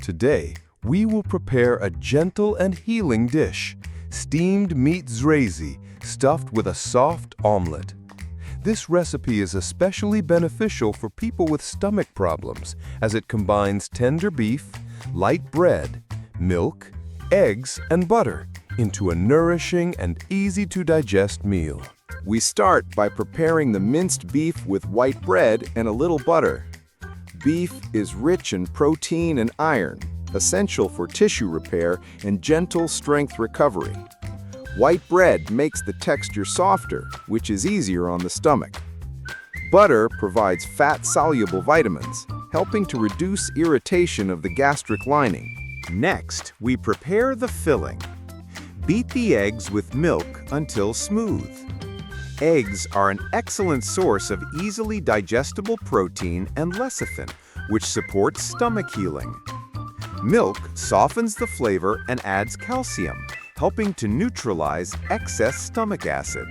Today, we will prepare a gentle and healing dish, steamed Meat Zrazy stuffed with a soft omelet. This recipe is especially beneficial for people with stomach problems as it combines tender beef, light bread, milk, eggs, and butter into a nourishing and easy-to-digest meal. We start by preparing the minced beef with white bread and a little butter. Beef is rich in protein and iron, essential for tissue repair and gentle strength recovery. White bread makes the texture softer, which is easier on the stomach. Butter provides fat-soluble vitamins, helping to reduce irritation of the gastric lining. Next, we prepare the filling. Beat the eggs with milk until smooth. Eggs are an excellent source of easily digestible protein and lecithin, which supports stomach healing. Milk softens the flavor and adds calcium, helping to neutralize excess stomach acid.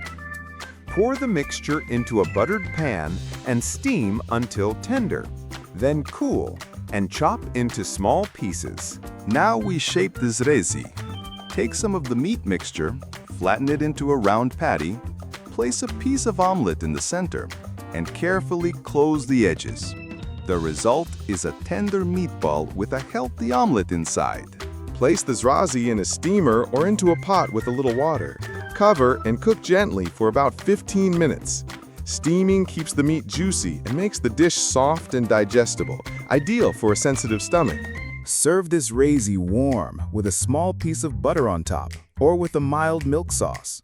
Pour the mixture into a buttered pan and steam until tender. Then cool and chop into small pieces. Now we shape the zrazy. Take some of the meat mixture, flatten it into a round patty, place a piece of omelet in the center, and carefully close the edges. The result is a tender meatball with a healthy omelet inside. Place the zrazy in a steamer or into a pot with a little water. Cover and cook gently for about 15 minutes. Steaming keeps the meat juicy and makes the dish soft and digestible, ideal for a sensitive stomach. Serve this zrazy warm with a small piece of butter on top or with a mild milk sauce.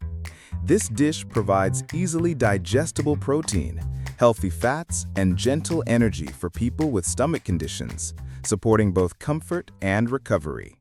This dish provides easily digestible protein, healthy fats, and gentle energy for people with stomach conditions, supporting both comfort and recovery.